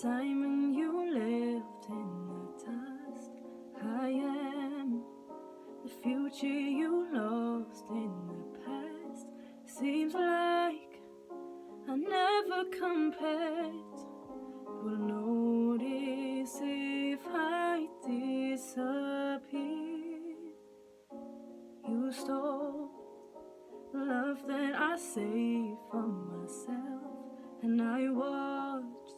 time when you lived in the dust. I am the future you lost in the past. Seems like I never compared. Will notice if I disappear. You stole the love that I saved from myself, and I watched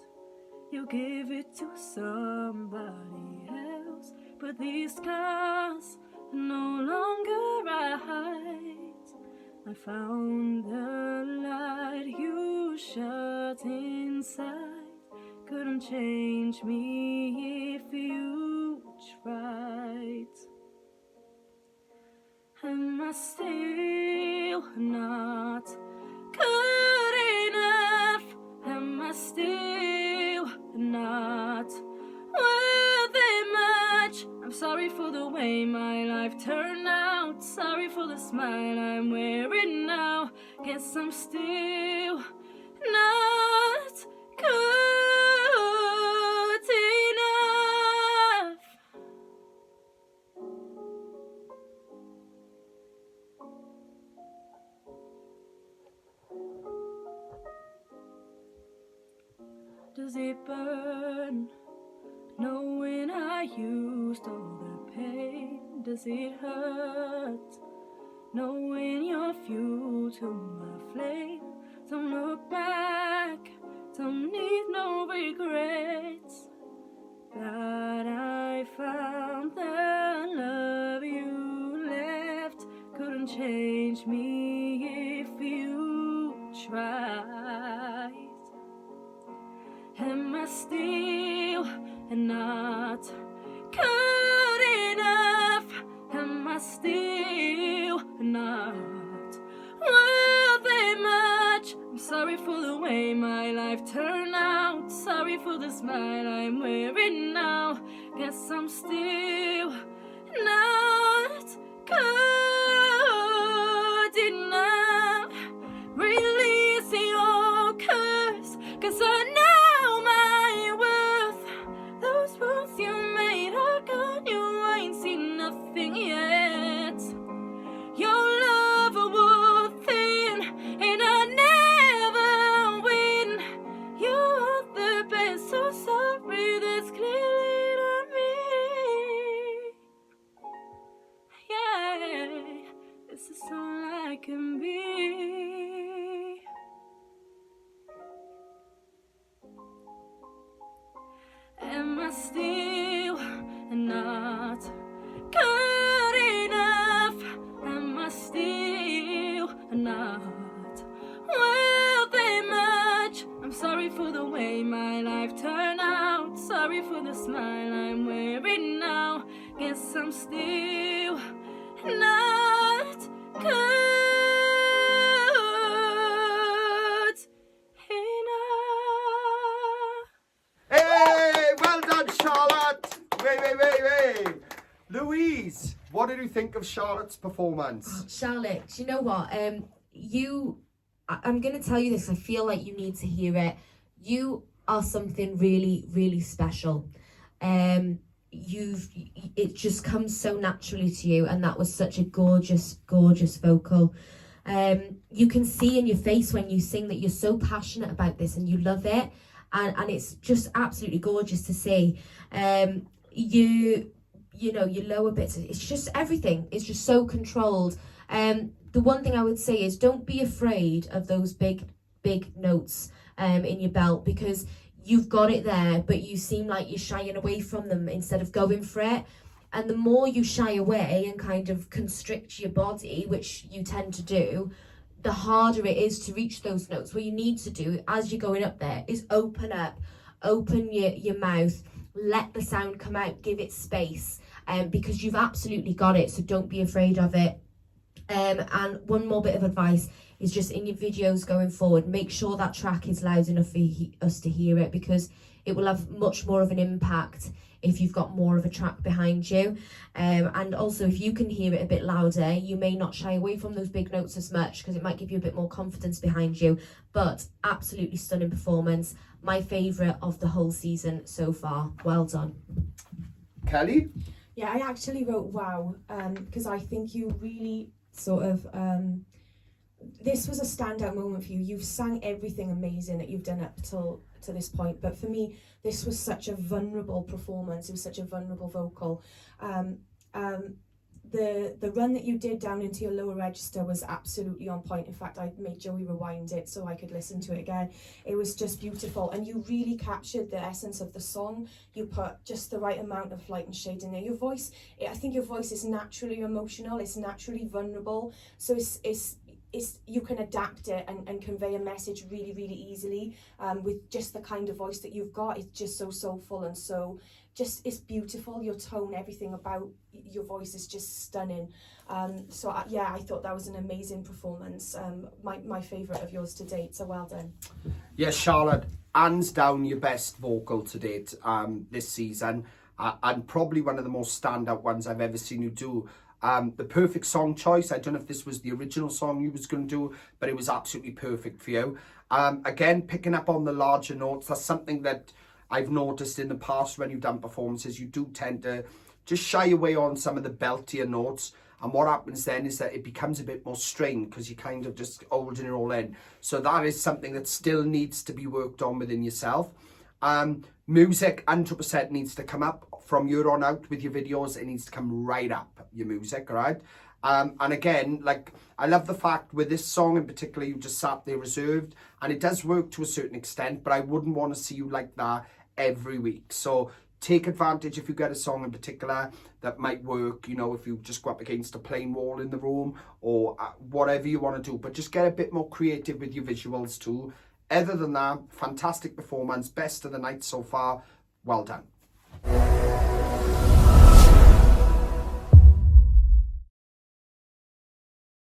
you give it to somebody else. But these scars no longer I hide. I found the light you shut inside. Couldn't change me if you tried. Am I still not good enough? Am I still not worthy much? I'm sorry for the way my life turned out. Sorry for the smile I'm wearing now. Guess I'm still not good enough. Does it burn knowing I used all the pain? Does it hurt knowing you're fuel to my flame? Don't look back, don't need no regrets. That I found the love you left. Couldn't change me if you tried. Am I still not good enough? Am I still not worthy much? I'm sorry for the way my life turned out. Sorry for the smile I'm wearing now. Guess I'm still not good enough. Release your curse, 'cause I know my worth. Those wounds you made are gone. You ain't seen nothing yet. Your love would thin, and I never win. You're the best, so sorry. That's clearly not me. Yeah, this is all I can be. Am I still not good enough? Am I still not worthy much? I'm sorry for the way my life turned out. Sorry for the smile I'm wearing now. Guess I'm still not good enough. Hey, well done, Charlotte. Way. Louise, what did you think of Charlotte's performance? Charlotte, do you know what? I'm going to tell you this. I feel like you need to hear it. You are something really, really special. It just comes so naturally to you, and that was such a gorgeous vocal. You can see in your face when you sing that you're so passionate about this and you love it, and it's just absolutely gorgeous to see. You know, your lower bits, it's just everything is just so controlled. The one thing I would say is don't be afraid of those big notes in your belt, because you've got it there, but you seem like you're shying away from them instead of going for it. And the more you shy away and kind of constrict your body, which you tend to do, the harder it is to reach those notes. What you need to do as you're going up there is open your mouth, let the sound come out, give it space, because you've absolutely got it, so don't be afraid of it. And one more bit of advice is just in your videos going forward, make sure that track is loud enough for us to hear it, because it will have much more of an impact if you've got more of a track behind you. And also, if you can hear it a bit louder, you may not shy away from those big notes as much, because it might give you a bit more confidence behind you. But absolutely stunning performance. My favourite of the whole season so far. Well done. Kelly? Yeah, I actually wrote wow, because I think you really sort of, this was a standout moment for you. You've sang everything amazing that you've done up to this point, but for me, this was such a vulnerable performance. It was such a vulnerable vocal. The run that you did down into your lower register was absolutely on point. In fact, I made Joey rewind it so I could listen to it again. It was just beautiful, and you really captured the essence of the song. You put just the right amount of light and shade in there. Your voice, I think your voice is naturally emotional, it's naturally vulnerable, so it's you can adapt it and convey a message really, really easily with just the kind of voice that you've got. It's just so soulful and so just, it's beautiful. Your tone, everything about your voice is just stunning. Yeah, I thought that was an amazing performance. My favourite of yours to date, so well done. Yes, Charlotte, hands down your best vocal to date this season, and probably one of the most standout ones I've ever seen you do. The perfect song choice, I don't know if this was the original song you was going to do, but it was absolutely perfect for you. Again, picking up on the larger notes, that's something that I've noticed in the past when you've done performances. You do tend to just shy away on some of the beltier notes, and what happens then is that it becomes a bit more strained because you're kind of just holding it all in. So that is something that still needs to be worked on within yourself. Music 100% needs to come up from here on out with your videos. It needs to come right up, your music, all right? And again, like, I love the fact with this song in particular, you just sat there reserved, and it does work to a certain extent, but I wouldn't want to see you like that every week. So take advantage if you get a song in particular that might work, you know, if you just go up against a plain wall in the room or whatever you want to do, but just get a bit more creative with your visuals too. Other than that, fantastic performance, best of the night so far. Well done.